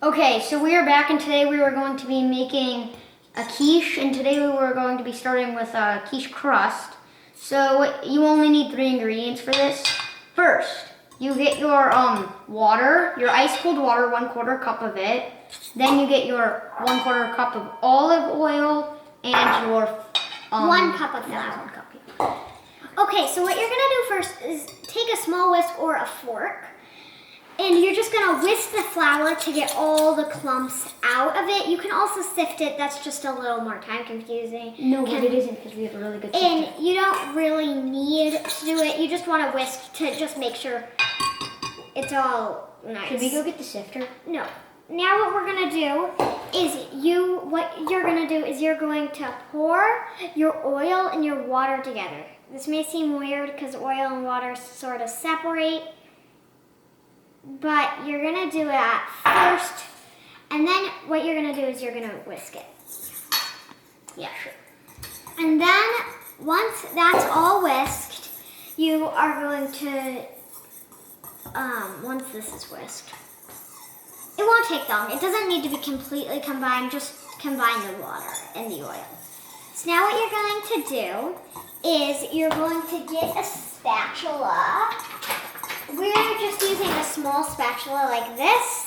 Okay, so we are back and today we are going to be making a quiche, and today we were going to be starting with a quiche crust. So you only need 3 ingredients for this. First, you get your water, your ice cold water, 1/4 cup of it. Then you get your 1/4 cup of olive oil and your 1 cup of flour. 1 cup, yeah. Okay, so what you're gonna do first is take a small whisk or a fork, and you're just gonna whisk the flour to get all the clumps out of it. You can also sift it, that's just a little more time confusing. No, but it isn't because we have a really good sifter. And you don't really need to do it, you just wanna whisk to just make sure it's all nice. Should we go get the sifter? No. Now what we're gonna do is you're going to pour your oil and your water together. This may seem weird because oil and water sort of separate, but you're gonna do it at first, and then what you're gonna do is you're gonna whisk it. Yeah, sure. And then once that's all whisked, you are going to, once this is whisked, it won't take long. It doesn't need to be completely combined, just combine the water and the oil. So now what you're going to do is you're going to get a spatula. We're just using a small spatula like this.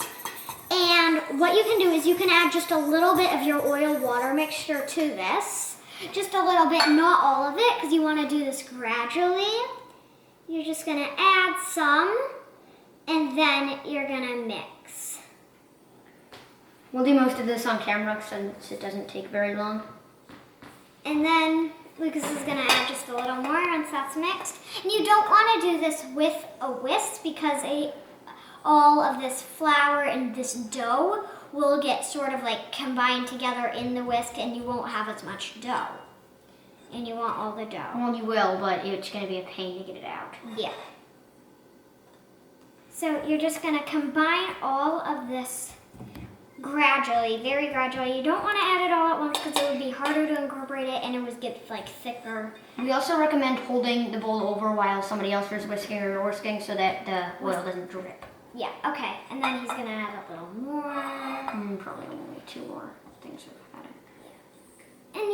And what you can do is you can add just a little bit of your oil water mixture to this. Just a little bit, not all of it, because you want to do this gradually. You're just going to add some, and then you're going to mix. We'll do most of this on camera since it doesn't take very long. And then Lucas is gonna add just a little more once that's mixed. And you don't wanna do this with a whisk because all of this flour and this dough will get sort of like combined together in the whisk and you won't have as much dough. And you want all the dough. Well, you will, but it's gonna be a pain to get it out. Yeah. So you're just gonna combine all of this gradually, very gradually. You don't want to add it all at once because it would be harder to incorporate it and it would get like thicker. We also recommend holding the bowl over while somebody else is whisking or whisking so that the oil doesn't drip. Yeah, okay. And then he's gonna add a little more. Probably only 2 more things are added. And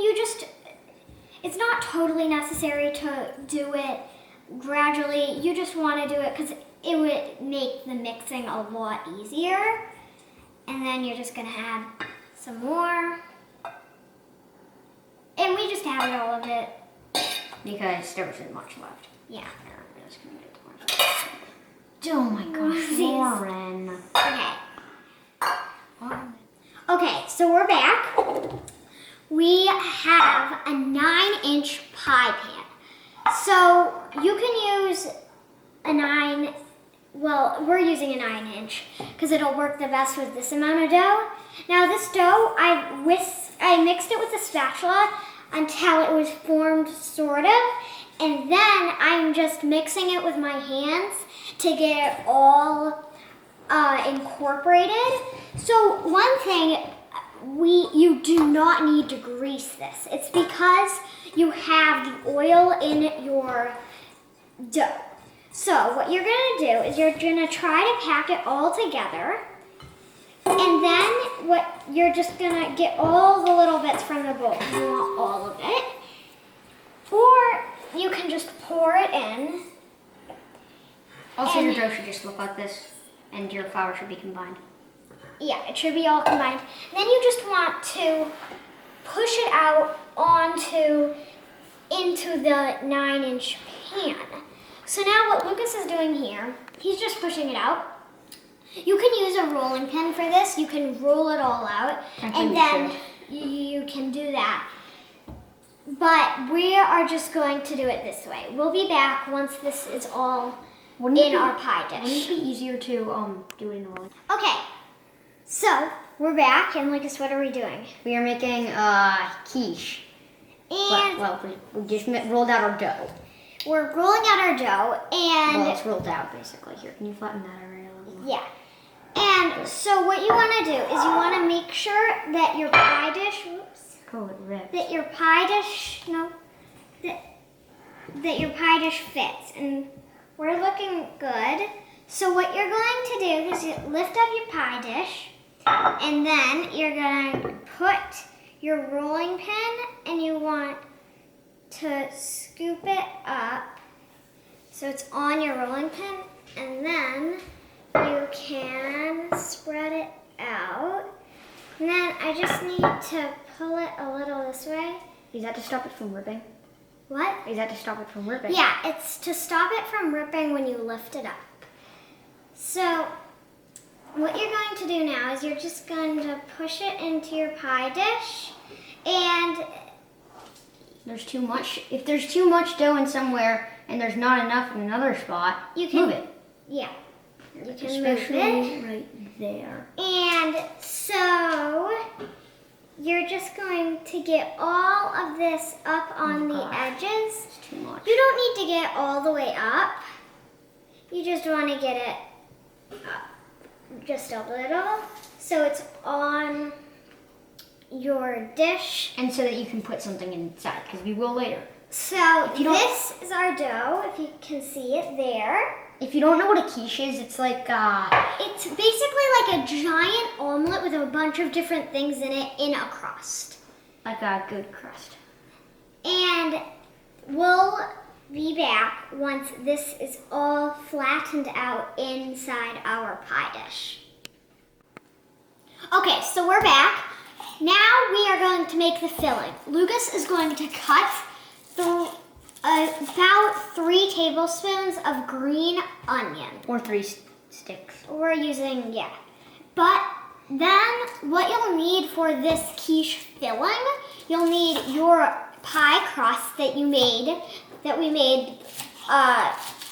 it's not totally necessary to do it gradually. You just want to do it because it would make the mixing a lot easier. And then you're just gonna add some more. And we just added all of it. Because there wasn't much left. Yeah. Oh my gosh, Lauren. Okay. Okay, so we're back. We have a 9-inch pie pan. So you can use a 9, well, we're using a 9-inch because it'll work the best with this amount of dough. Now this dough, I mixed it with a spatula until it was formed sort of, and then I'm just mixing it with my hands to get it all incorporated. So one thing, you do not need to grease this. It's because you have the oil in your dough. So what you're gonna do is you're gonna try to pack it all together, and then you're just gonna get all the little bits from the bowl. You want all of it, or you can just pour it in. Also, your dough should just look like this, and your flour should be combined. Yeah, it should be all combined. Then you just want to push it out into the 9-inch pan. So now what Lucas is doing here, he's just pushing it out. You can use a rolling pin for this. You can roll it all out, and then you can do that. But we are just going to do it this way. We'll be back once this is all in our pie dish. Wouldn't it be easier to do it in a rolling? Okay, so we're back, and Lucas, what are we doing? We are making quiche. And we just rolled out our dough. we're rolling out our dough, and Well, it's rolled out basically. Here, can you flatten that area a little more? yeah. And so what you want to do is you want to make sure that your pie dish, Oh, it ripped. that your pie dish, that your pie dish fits, and we're looking good. So what you're going to do is you lift up your pie dish, And then you're gonna put your rolling pin and you want to scoop it up so it's on your rolling pin, and then you can spread it out. And then I just need to pull it a little this way. Is that to stop it from ripping? What? Is that to stop it from ripping? Yeah, it's to stop it from ripping when you lift it up. So what you're going to do now is you're just going to push it into your pie dish, and There's too much. If there's too much dough in somewhere and there's not enough in another spot, you can move it. Yeah, you can Especially move it. right there. And so you're just going to get all of this up on the edges. It's too much. You don't need to get all the way up. You just want to get it up just a little so it's on your dish. And so that you can put something inside, because we will later. So If you don't- this is our dough, if you can see it there. If you don't know what a quiche is, it's like It's basically like a giant omelet with a bunch of different things in it in a crust. a good crust. And we'll be back once this is all flattened out inside our pie dish. Okay, so we're back. Now we are going to make the filling. Lucas is going to cut about 3 tablespoons of green onion. Or 3 sticks. We're using, yeah. But then what you'll need for this quiche filling, you'll need your pie crust that we made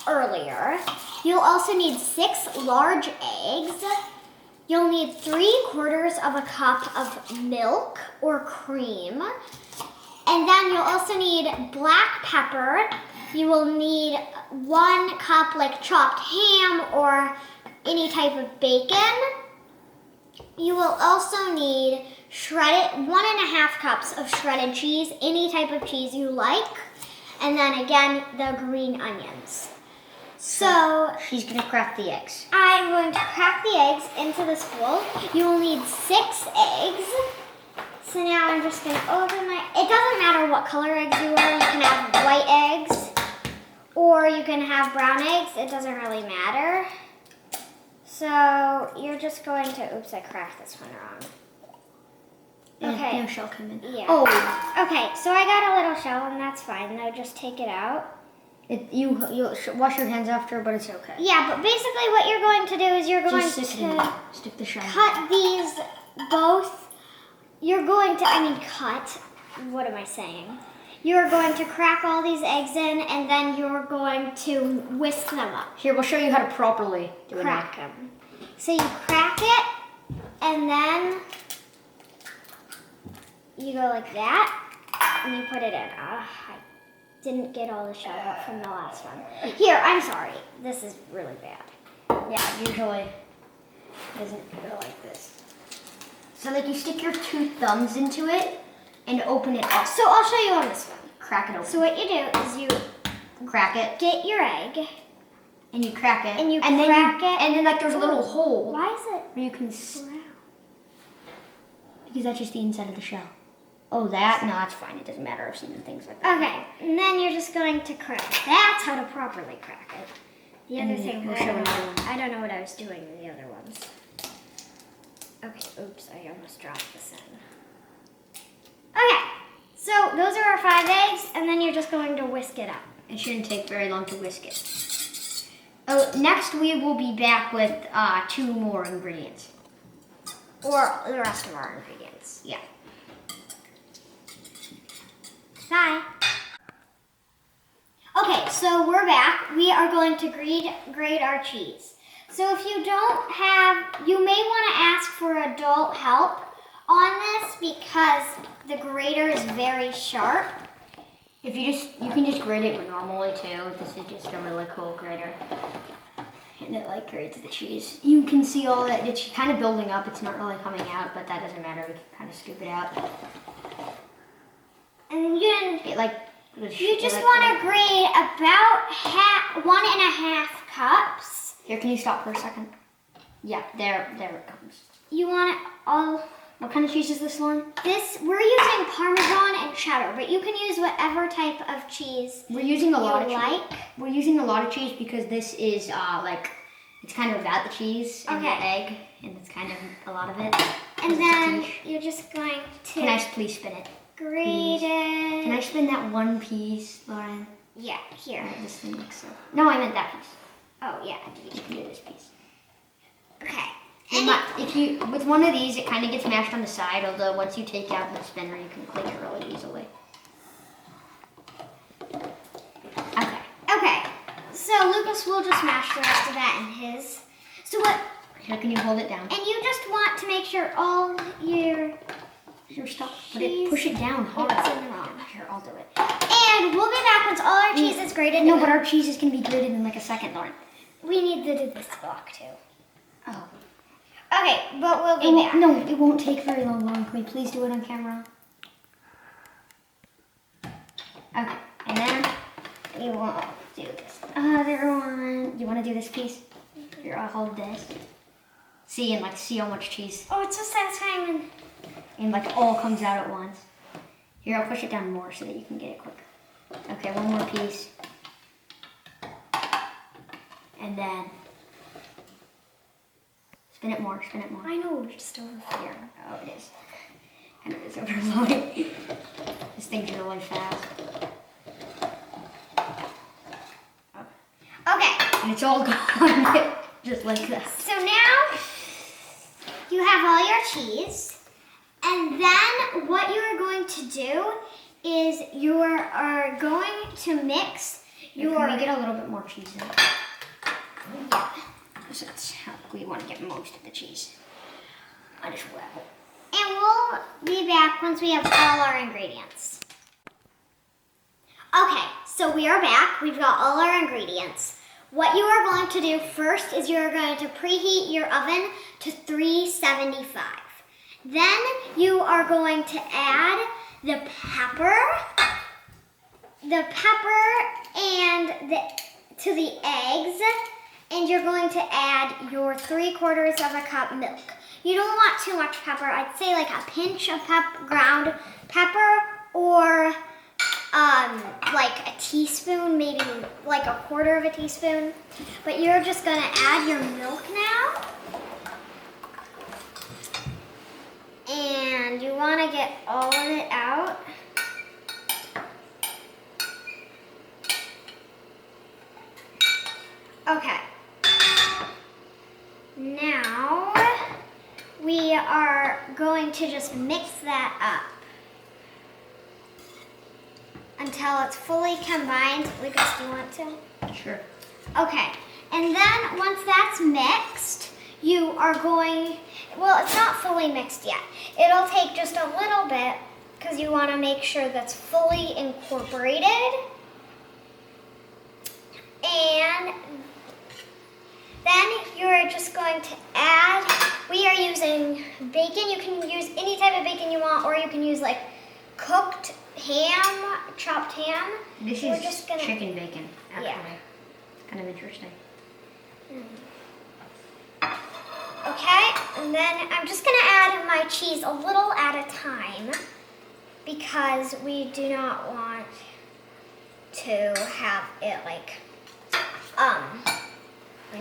earlier. You'll also need 6 large eggs. You'll need 3/4 of a cup of milk or cream. And then you'll also need black pepper. You will need 1 cup like chopped ham or any type of bacon. You will also need 1.5 cups of shredded cheese, any type of cheese you like. And then again, the green onions. So She's gonna crack the eggs. I'm going to crack the eggs into this bowl. You will need 6 eggs. So now I'm just going to open it doesn't matter what color eggs you are. You can have white eggs or you can have brown eggs. It doesn't really matter. So you're just going to, oops, I cracked this one wrong. Okay. No shell come in. Yeah. Oh, Okay, so I got a little shell and that's fine. Now just take it out. you'll wash your hands after, but it's okay. Yeah, but basically what you're going to do is you're going Just stick it in. to Stick the shell. cut these both. You're going to, what am I saying? You're going to crack all these eggs in and then you're going to whisk them up. Here, we'll show you how to properly do it. Crack them. So you crack it and then you go like that and you put it in. I didn't get all the shell out from the last one. Here, I'm sorry. This is really bad. Yeah, usually it doesn't go like this. So like you stick your 2 thumbs into it and open it up. So I'll show you on this one. Crack it open. So what you do is you Crack it. get your egg. And you crack it. And you then crack it. And then like there's a little hole Why is it where you can, brown? because that's just the inside of the shell. Oh, that? No, that's fine. It doesn't matter. I've seen things like that. Okay, and then you're just going to crack. That's how to properly crack it. The And other then thing, we'll show another one. I don't know what I was doing in the other ones. Okay, oops, I almost dropped this in. Okay, so those are our 5 eggs, and then you're just going to whisk it up. It shouldn't take very long to whisk it. Oh, next we will be back with 2 more ingredients. Or the rest of our ingredients. Yeah. Bye. Okay, so we're back. We are going to grate our cheese. So if you don't have, you may want to ask for adult help on this because the grater is very sharp. If you can just grate it normally too. This is just a really cool grater. And it like grates the cheese. You can see all that, it's kind of building up. It's not really coming out, but that doesn't matter. We can kind of scoop it out. And It like, you just want to grate about 1.5 cups. Here, can you stop for a second? Yeah, there it comes. you want it all. What kind of cheese is this, Lauren? This, we're using Parmesan and cheddar, but you can use whatever type of cheese We're using a lot of cheese. like. We're using a lot of cheese because this is like, it's kind of without the cheese and the egg, and it's kind of a lot of it. And then you're just going to Can I please spin it? grate it. Can I spin that one piece, Lauren? Yeah, here. Alright, this thing looks so. No, I meant that piece. Oh, yeah. You can do this piece. Okay. If you with one of these, it kind of gets mashed on the side. Although once you take out the spinner, you can click it really easily. Okay. Okay. So Lucas will just mash the rest of that in his. So what? Here, can you hold it down? And you just want to make sure all your Stop. Push it down hard. It's in the wrong. Here, I'll do it. And we'll be back once all our cheese is grated. No, but our cheese is gonna be grated in like a second, Lauren. We need to do this block too. Oh. Okay, but we'll be back. No, it won't take very long, Lauren. Can we please do it on camera? Okay, and then we will do this other one. You want to do this piece? Here, I'll hold this. See, and like see how much cheese, Oh, it's so satisfying. and like all comes out at once. Here, I'll push it down more so that you can get it quicker. Okay, one more piece. And then spin it more, spin it more. I know, we're just over Here. Oh, it is. And it is overflowing. This thing's really fast. Okay, And it's all gone. Just like that. so now you have all your cheese. And then what you are going to do is you are going to mix your... Can we get a little bit more cheese in? Yeah. Because that's how we want to get most of the cheese. I just will. And we'll be back once we have all our ingredients. Okay, so we are back. We've got all our ingredients. What you are going to do first is you are going to preheat your oven to 375. Then you are going to add the pepper and to the eggs, and you're going to add your 3/4 of a cup milk. You don't want too much pepper. I'd say like a pinch of ground pepper, or like a teaspoon, maybe like a 1/4 of a teaspoon. But you're just gonna add your milk now. And you want to get all of it out. Okay. Now we are going to just mix that up until it's fully combined. Lucas, do you want to? Sure. Okay. And then once that's mixed, you are going, well, it's not fully mixed yet. It'll take just a little bit because you want to make sure that's fully incorporated. And then you're just going to add, we are using bacon. You can use any type of bacon you want, or you can use like cooked ham, chopped ham. This We're is just gonna, chicken bacon, actually. Yeah. It's kind of interesting. Okay, and then I'm just gonna add my cheese a little at a time because we do not want to have it like,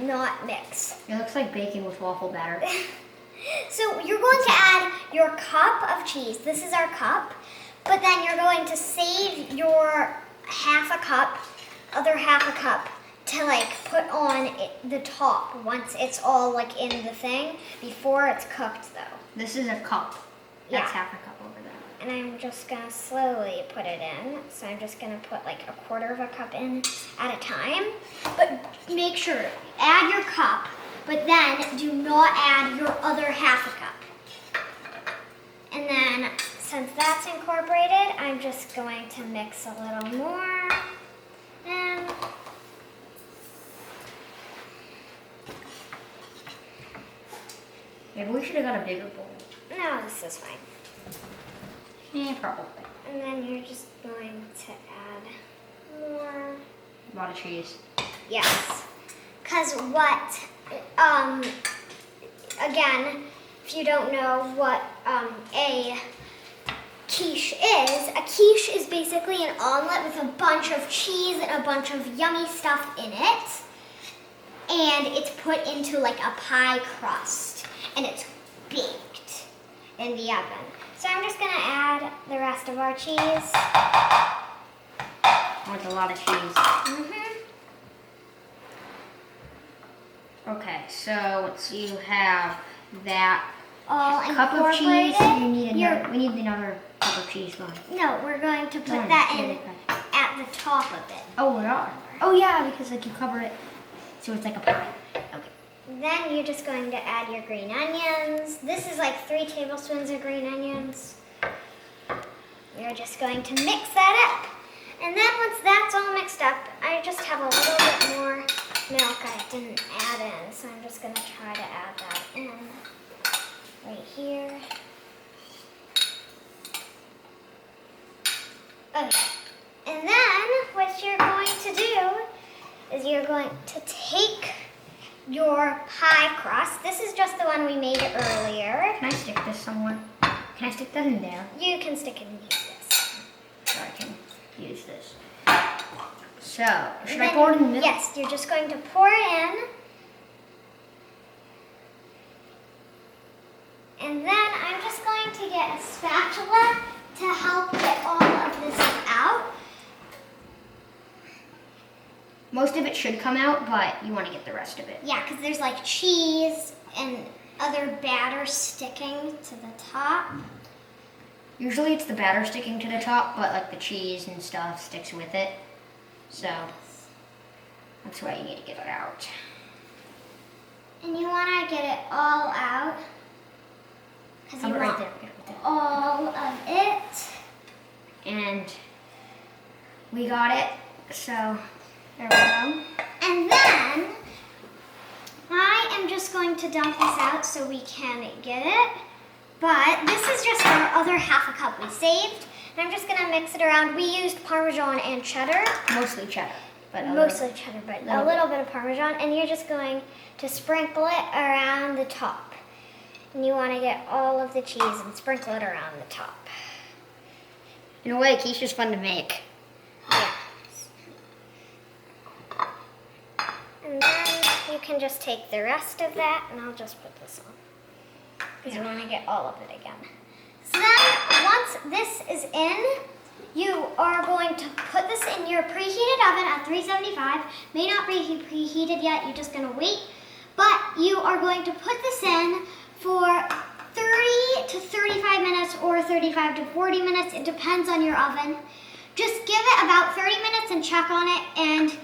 not mix. It looks like bacon with waffle batter. So you're going to add your cup of cheese. This is our cup, but then you're going to save your other half a cup to like put on the top once it's all like in the thing, before it's cooked though. This is a cup. That's Yeah. half a cup over there. And I'm just gonna slowly put it in. So I'm just gonna put like a 1/4 of a cup in at a time. But make sure, add your cup, but then do not add your other half a cup. And then since that's incorporated, I'm just going to mix a little more. And Maybe we should have got a bigger bowl. no, this is fine. Yeah, probably. And then you're just going to add more. A lot of cheese. Yes. Because again, if you don't know what a quiche is basically an omelet with a bunch of cheese and a bunch of yummy stuff in it. And it's put into like a pie crust. And it's baked in the oven. So I'm just gonna add the rest of our cheese. With a lot of cheese. Okay, so once you have that All cup of cheese, incorporated, we need another cup of cheese going. No, we're going to put that in at the top of it. Oh, we are. Oh yeah, because like you cover it, so it's like a pie. Okay. Then you're just going to add your green onions. This is like 3 tablespoons of green onions. You're just going to mix that up. And then once that's all mixed up, I just have a little bit more milk I didn't add in. So I'm just going to try to add that in right here. Okay. And then what you're going to do is you're going to take your pie crust. This is just the one we made earlier. Can I stick this somewhere? Can I stick that in there? You can stick it in this. So I can use this. So, should I pour it in the middle? Yes, you're just going to pour it in. And then I'm just going to get a spatula to help get all of this out. Most of it should come out, but you want to get the rest of it. Yeah, because there's like cheese and other batter sticking to the top. Usually it's the batter sticking to the top, but like the cheese and stuff sticks with it. So that's why you need to get it out. And you want to get it all out. Because you want all of it. And we got it, so there we go. And then I am just going to dump this out so we can get it. But this is just our other half a cup we saved. And I'm just going to mix it around. We used Parmesan and cheddar. Mostly cheddar. But a Mostly cheddar, but a little bit of Parmesan. And you're just going to sprinkle it around the top. And you want to get all of the cheese and sprinkle it around the top. In a way, quiche is fun to make. Yeah. And then you can just take the rest of that, and I'll just put this on. Because you want to get all of it again. So then, once this is in, you are going to put this in your preheated oven at 375. May not be preheated yet, you're just going to wait. But you are going to put this in for 30 to 35 minutes or 35 to 40 minutes. It depends on your oven. Just give it about 30 minutes and check on it. And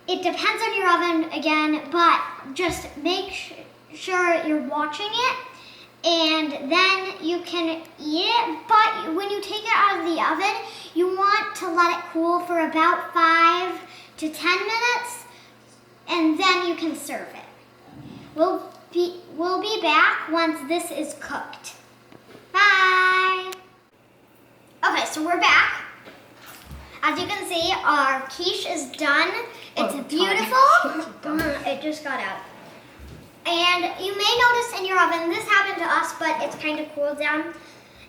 it depends on your oven again, but just make sure you're watching it. And then you can eat it. But when you take it out of the oven, you want to let it cool for about 5 to 10 minutes. And then you can serve it. We'll be back once this is cooked. Bye. Okay, so we're back. As you can see, our quiche is done. It's beautiful. It just got out. And you may notice in your oven, this happened to us, but it's kind of cooled down.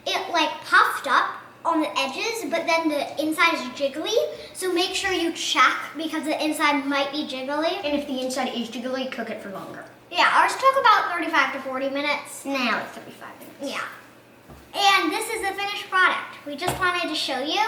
It like puffed up on the edges, but then the inside is jiggly. So make sure you check because the inside might be jiggly. And if the inside is jiggly, cook it for longer. Yeah, ours took about 35 to 40 minutes. Now it's 35 minutes. Yeah. And this is the finished product. We just wanted to show you,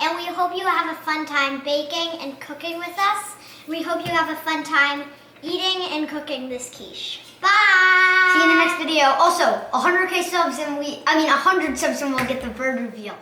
and we hope you have a fun time baking and cooking with us. We hope you have a fun time eating and cooking this quiche. Bye! See you in the next video. Also, 100K subs and 100 subs and we'll get the bird reveal.